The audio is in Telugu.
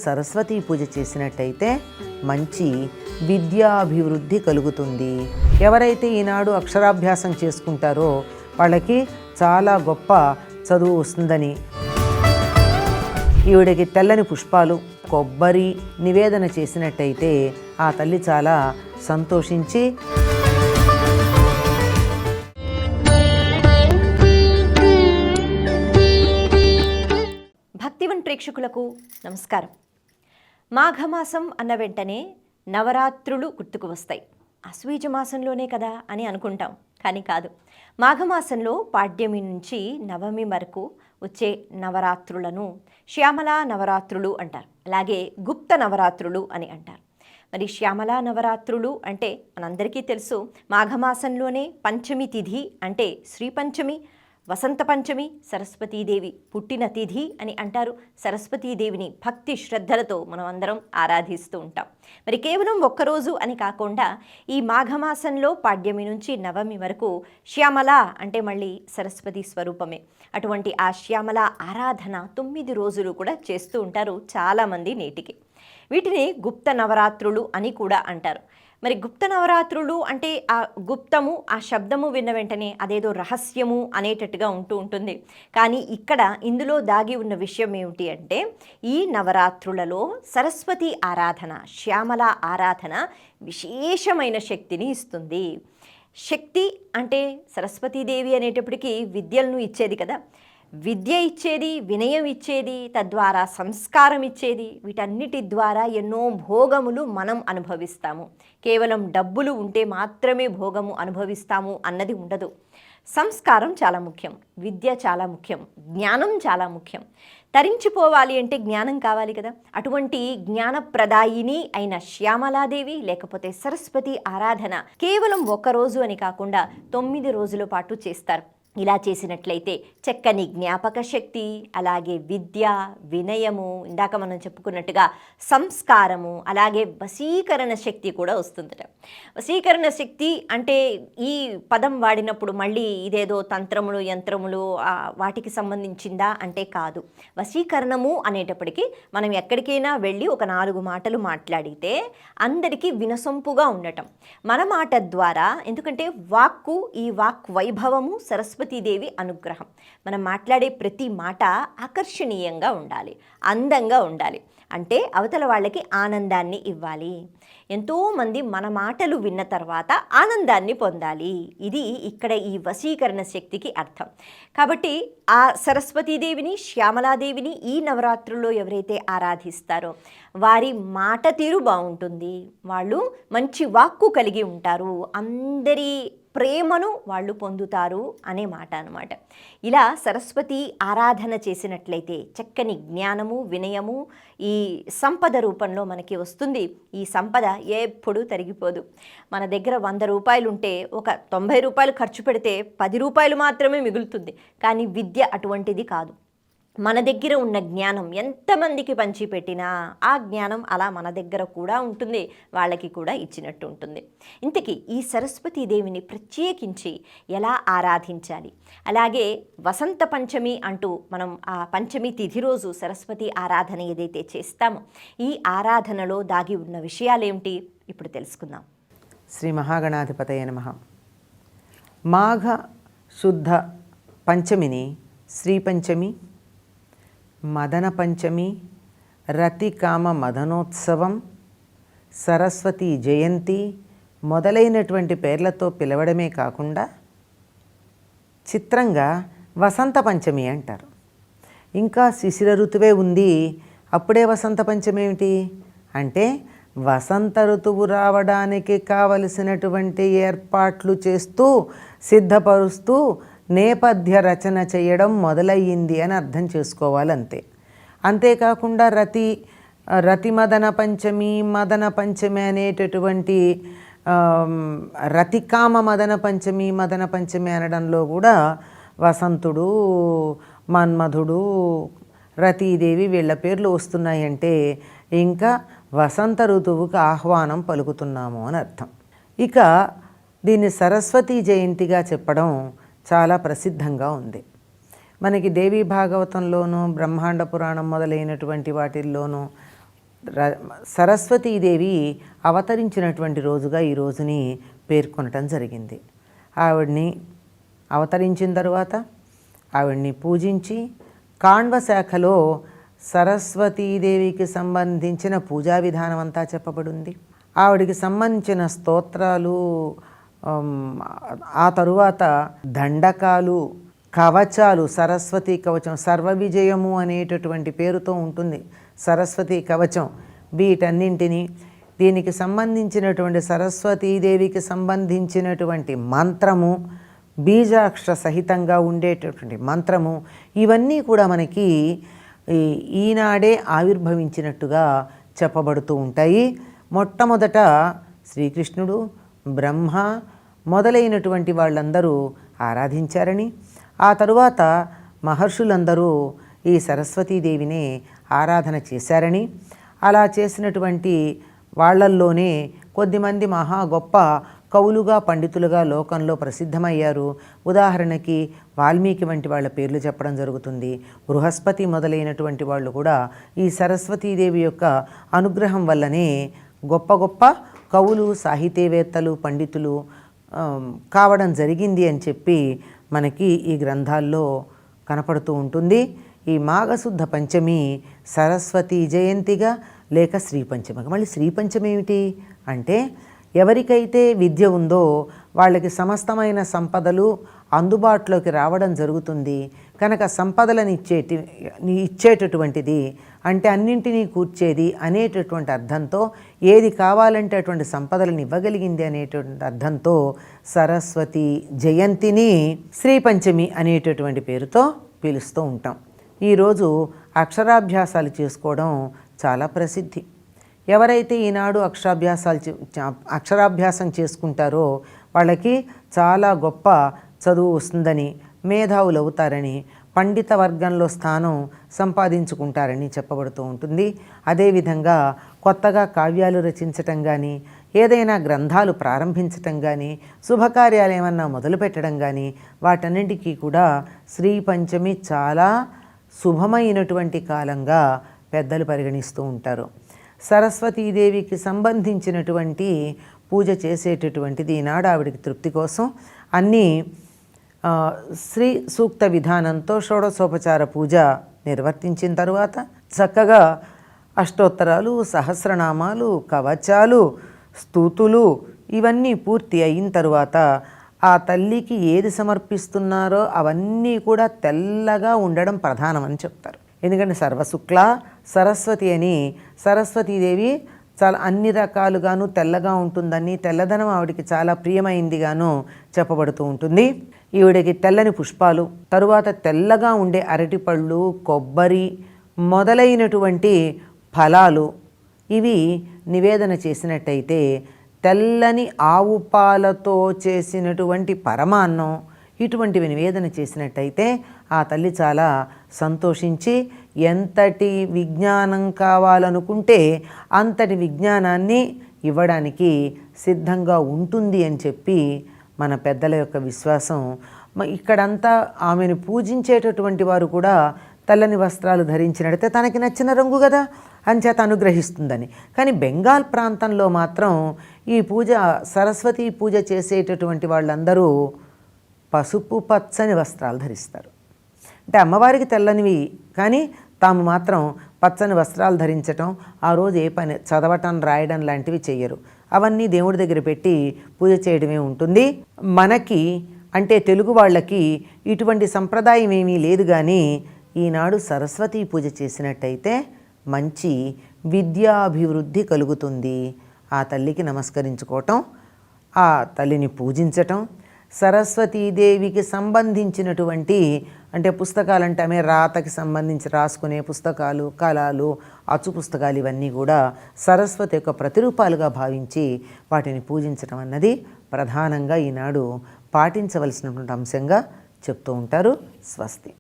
సరస్వతీ పూజ చేసినట్టయితే మంచి విద్యాభివృద్ధి కలుగుతుంది. ఎవరైతే ఈనాడు అక్షరాభ్యాసం చేసుకుంటారో వాళ్ళకి చాలా గొప్ప చదువు వస్తుందని, ఈవిడకి తెల్లని పుష్పాలు, కొబ్బరి నివేదన చేసినట్టయితే ఆ తల్లి చాలా సంతోషించి భక్తివన్ ప్రేక్షకులకు నమస్కారం. మాఘమాసం అన్న వెంటనే నవరాత్రులు గుర్తుకు వస్తాయి. ఆశ్వీజ మాసంలోనే కదా అని అనుకుంటాం, కానీ కాదు. మాఘమాసంలో పాడ్యమి నుంచి నవమి వరకు వచ్చే నవరాత్రులను శ్యామలా నవరాత్రులు అంటారు, అలాగే గుప్త నవరాత్రులు అని అంటారు. మరి శ్యామలా నవరాత్రులు అంటే మనందరికీ తెలుసు, మాఘమాసంలోనే పంచమి తిథి అంటే శ్రీ పంచమి, వసంత పంచమి, సరస్వతీదేవి పుట్టిన తిథి అని అంటారు. సరస్వతీదేవిని భక్తి శ్రద్ధలతో మనం అందరం ఆరాధిస్తూ ఉంటాం. మరి కేవలం ఒక్కరోజు అని కాకుండా ఈ మాఘమాసంలో పాడ్యమి నుంచి నవమి వరకు శ్యామల అంటే మళ్ళీ సరస్వతి స్వరూపమే. అటువంటి ఆ శ్యామల ఆరాధన 9 రోజులు కూడా చేస్తూ ఉంటారు చాలామంది నేటికి. వీటిని గుప్త నవరాత్రులు అని కూడా అంటారు. మరి గుప్త నవరాత్రులు అంటే ఆ గుప్తము, ఆ శబ్దము విన్న వెంటనే అదేదో రహస్యము అనేటట్టుగా ఉంటుంది. కానీ ఇందులో దాగి ఉన్న విషయం ఏమిటి అంటే, ఈ నవరాత్రులలో సరస్వతి ఆరాధన, శ్యామల ఆరాధన విశేషమైన శక్తిని ఇస్తుంది. శక్తి అంటే సరస్వతీదేవి అనేటప్పటికీ విద్యలను ఇచ్చేది కదా, విద్య ఇచ్చేది, వినయం ఇచ్చేది, తద్వారా సంస్కారం ఇచ్చేది. వీటన్నిటి ద్వారా ఎన్నో భోగములు మనం అనుభవిస్తాము. కేవలం డబ్బులు ఉంటే మాత్రమే భోగము అనుభవిస్తాము అన్నది ఉండదు. సంస్కారం చాలా ముఖ్యం, విద్య చాలా ముఖ్యం, జ్ఞానం చాలా ముఖ్యం. తరించిపోవాలి అంటే జ్ఞానం కావాలి కదా. అటువంటి జ్ఞానప్రదాయిని అయిన శ్యామలాదేవి లేకపోతే సరస్వతి ఆరాధన కేవలం 1 రోజు అని కాకుండా 9 రోజుల పాటు చేస్తారు. ఇలా చేసినట్లయితే చక్కని జ్ఞాపక శక్తి, అలాగే విద్య, వినయము, ఇందాక మనం చెప్పుకున్నట్టుగా సంస్కారము, అలాగే వశీకరణ శక్తి కూడా వస్తుందట. వశీకరణ శక్తి అంటే ఈ పదం వాడినప్పుడు మళ్ళీ ఇదేదో తంత్రములు, యంత్రములు వాటికి సంబంధించిందా అంటే కాదు. వశీకరణము అనేటప్పటికీ మనం ఎక్కడికైనా వెళ్ళి ఒక 4 మాటలు మాట్లాడితే అందరికీ వినసొంపుగా ఉండటం మన మాట ద్వారా. ఎందుకంటే వాక్కు, ఈ వాక్ వైభవము సరస్వతీదేవి అనుగ్రహం. మనం మాట్లాడే ప్రతి మాట ఆకర్షణీయంగా ఉండాలి, అందంగా ఉండాలి. అంటే అవతల వాళ్ళకి ఆనందాన్ని ఇవ్వాలి. ఎంతోమంది మన మాటలు విన్న తర్వాత ఆనందాన్ని పొందాలి. ఇది ఇక్కడ ఈ వశీకరణ శక్తికి అర్థం. కాబట్టి ఆ సరస్వతీదేవిని, శ్యామలాదేవిని ఈ నవరాత్రుల్లో ఎవరైతే ఆరాధిస్తారో వారి మాట తీరు బాగుంటుంది, వాళ్ళు మంచి వాక్కు కలిగి ఉంటారు, అందరి ప్రేమను వాళ్ళు పొందుతారు అనే మాట అన్నమాట. ఇలా సరస్వతి ఆరాధన చేసినట్లయితే చక్కని జ్ఞానము, వినయము ఈ సంపద రూపంలో మనకి వస్తుంది. ఈ సంపద ఎప్పుడూ తరిగిపోదు. మన దగ్గర 100 రూపాయలు ఉంటే ఒక 90 రూపాయలు ఖర్చు పెడితే 10 రూపాయలు మాత్రమే మిగులుతుంది. కానీ విద్య అటువంటిది కాదు. మన దగ్గర ఉన్న జ్ఞానం ఎంతమందికి పంచిపెట్టినా ఆ జ్ఞానం అలా మన దగ్గర కూడా ఉంటుంది, వాళ్ళకి కూడా ఇచ్చినట్టు ఉంటుంది. ఇంతకీ ఈ సరస్వతీదేవిని ప్రత్యేకించి ఎలా ఆరాధించాలి? అలాగే వసంత పంచమి అంటూ మనం ఆ పంచమి తిథి రోజు సరస్వతి ఆరాధన ఏదైతే చేస్తామో ఈ ఆరాధనలో దాగి ఉన్న విషయాలేమిటి ఇప్పుడు తెలుసుకుందాం. శ్రీ మహాగణాధిపతయ నమః. మాఘ శుద్ధ పంచమిని శ్రీ పంచమి, మదన పంచమి, రతికామ మదనోత్సవం, సరస్వతి జయంతి మొదలైనటువంటి పేర్లతో పిలవడమే కాకుండా చిత్రంగా వసంత పంచమి అంటారు. ఇంకా శిశిర ఋతువే ఉంది, అప్పుడే వసంత పంచమి ఏమిటి అంటే వసంత ఋతువు రావడానికి కావలసినటువంటి ఏర్పాట్లు చేస్తూ సిద్ధపరుస్తూ నేపథ్య రచన చేయడం మొదలయ్యింది అని అర్థం చేసుకోవాలంతే. అంతేకాకుండా రతి మదన పంచమి అనేటటువంటి రతికామ మదన పంచమి అనడంలో కూడా వసంతుడు, మన్మధుడు, రతీదేవి వీళ్ళ పేర్లు వస్తున్నాయంటే ఇంకా వసంత ఋతువుకు ఆహ్వానం పలుకుతున్నాము అని అర్థం. ఇక దీన్ని సరస్వతీ జయంతిగా చెప్పడం చాలా ప్రసిద్ధంగా ఉంది. మనకి దేవీ భాగవతంలోనూ, బ్రహ్మాండ పురాణం మొదలైనటువంటి వాటిల్లోనూ సరస్వతీదేవి అవతరించినటువంటి రోజుగా ఈ రోజుని పేర్కొనటం జరిగింది. ఆవిడ్ని అవతరించిన తర్వాత ఆవిడ్ని పూజించి కాణ్వ శాఖలో సరస్వతీదేవికి సంబంధించిన పూజా విధానం అంతా చెప్పబడింది. ఆవిడికి సంబంధించిన స్తోత్రాలు, ఆ తరువాత దండకాలు, కవచాలు, సరస్వతీ కవచం, సర్వ విజయము అనేటటువంటి పేరుతో ఉంటుంది సరస్వతీ కవచం. వీటన్నింటినీ దీనికి సంబంధించినటువంటి సరస్వతీదేవికి సంబంధించినటువంటి మంత్రము, బీజాక్షర సహితంగా ఉండేటటువంటి మంత్రము, ఇవన్నీ కూడా మనకి ఈనాడే ఆవిర్భవించినట్టుగా చెప్పబడుతూ ఉంటాయి. మొట్టమొదట శ్రీకృష్ణుడు, బ్రహ్మ మొదలైనటువంటి వాళ్ళందరూ ఆరాధించారని, ఆ తరువాత మహర్షులందరూ ఈ సరస్వతీదేవిని ఆరాధన చేశారని, అలా చేసినటువంటి వాళ్ళల్లోనే కొద్దిమంది మహా గొప్ప కవులుగా, పండితులుగా లోకంలో ప్రసిద్ధమయ్యారు. ఉదాహరణకి వాల్మీకి వంటి వాళ్ళ పేర్లు చెప్పడం జరుగుతుంది. బృహస్పతి మొదలైనటువంటి వాళ్ళు కూడా ఈ సరస్వతీదేవి యొక్క అనుగ్రహం వల్లనే గొప్ప గొప్ప కవులు, సాహితీవేత్తలు, పండితులు కావడం జరిగింది అని చెప్పి మనకి ఈ గ్రంథాల్లో కనపడుతూ ఉంటుంది. ఈ మాఘశుద్ధ పంచమి సరస్వతీ జయంతిగా లేక శ్రీ పంచమిగా. మళ్ళీ శ్రీ పంచమి ఏమిటి అంటే, ఎవరికైతే విద్య ఉందో వాళ్ళకి సమస్తమైన సంపదలు అందుబాటులోకి రావడం జరుగుతుంది కనుక సంపదలను ఇచ్చేటటువంటిది అంటే అన్నింటినీ కూర్చేది అనేటటువంటి అర్థంతో, ఏది కావాలంటే అటువంటి సంపదలను ఇవ్వగలిగింది అనేటటువంటి అర్థంతో సరస్వతి జయంతిని శ్రీ పంచమి అనేటటువంటి పేరుతో పిలుస్తూ ఉంటాం. ఈరోజు అక్షరాభ్యాసాలు చేసుకోవడం చాలా ప్రసిద్ధి. ఎవరైతే ఈనాడు అక్షరాభ్యాసం చేసుకుంటారో వాళ్ళకి చాలా గొప్ప చదువు వస్తుందని, మేధావులు అవుతారని, పండిత వర్గంలో స్థానం సంపాదించుకుంటారని చెప్పబడుతూ ఉంటుంది. అదేవిధంగా కొత్తగా కావ్యాలు రచించటం కానీ, ఏదైనా గ్రంథాలు ప్రారంభించటం కానీ, శుభకార్యాలు ఏమన్నా మొదలుపెట్టడం కానీ, వాటన్నింటికీ కూడా శ్రీ పంచమి చాలా శుభమైనటువంటి కాలంగా పెద్దలు పరిగణిస్తూ ఉంటారు. సరస్వతీదేవికి సంబంధించినటువంటి పూజ చేసేటటువంటిది ఈనాడు ఆవిడికి తృప్తి కోసం అన్నీ శ్రీ సూక్త విధానంతో షోడశోపచార పూజ నిర్వర్తించిన తరువాత చక్కగా అష్టోత్తరాలు, సహస్రనామాలు, కవచాలు, స్తూతులు ఇవన్నీ పూర్తి అయిన తరువాత ఆ తల్లికి ఏది సమర్పిస్తున్నారో అవన్నీ కూడా తెల్లగా ఉండడం ప్రధానమని చెప్తారు. ఎందుకంటే సర్వశుక్ల సరస్వతి అని, సరస్వతీదేవి చాలా అన్ని రకాలుగాను తెల్లగా ఉంటుందని, తెల్లదనం ఆవిడికి చాలా ప్రియమైందిగాను చెప్పబడుతూ ఉంటుంది. ఈవిడికి తెల్లని పుష్పాలు, తరువాత తెల్లగా ఉండే అరటిపళ్ళు, కొబ్బరి మొదలైనటువంటి ఫలాలు ఇవి నివేదన చేసినట్టయితే, తెల్లని ఆవు పాలతో చేసినటువంటి పరమాన్నం ఇటువంటివి నివేదన చేసినట్టయితే ఆ తల్లి చాలా సంతోషించి ఎంతటి విజ్ఞానం కావాలనుకుంటే అంతటి విజ్ఞానాన్ని ఇవ్వడానికి సిద్ధంగా ఉంటుంది అని చెప్పి మన పెద్దల యొక్క విశ్వాసం. ఇక్కడంతా ఆమెను పూజించేటటువంటి వారు కూడా తెల్లని వస్త్రాలు ధరించినట్టయితే తనకి నచ్చిన రంగు కదా అంచేత అనుగ్రహిస్తుందని. కానీ బెంగాల్ ప్రాంతంలో మాత్రం ఈ పూజ, సరస్వతీ పూజ చేసేటటువంటి వాళ్ళందరూ పసుపు పచ్చని వస్త్రాలు ధరిస్తారు. అంటే అమ్మవారికి తెల్లనివి కానీ తాము మాత్రం పచ్చని వస్త్రాలు ధరించటం, ఆ రోజు ఏ పని చదవటం, రాయడం లాంటివి చెయ్యరు. అవన్నీ దేవుడి దగ్గర పెట్టి పూజ చేయడమే ఉంటుంది. మనకి అంటే తెలుగు వాళ్ళకి ఇటువంటి సంప్రదాయం ఏమీ లేదు. కానీ ఈనాడు సరస్వతీ పూజ చేసినట్టయితే మంచి విద్యాభివృద్ధి కలుగుతుంది. ఆ తల్లికి నమస్కరించుకోవటం, ఆ తల్లిని పూజించటం, సరస్వతీదేవికి సంబంధించినటువంటి అంటే పుస్తకాలంటే ఆమె రాతకి సంబంధించి రాసుకునే పుస్తకాలు, కళలు, అచ్చు పుస్తకాలు ఇవన్నీ కూడా సరస్వతి యొక్క ప్రతిరూపాలుగా భావించి వాటిని పూజించడం అన్నది ప్రధానంగా ఈనాడు పాటించవలసినటువంటి అంశంగా చెప్తూ ఉంటారు. స్వస్తి.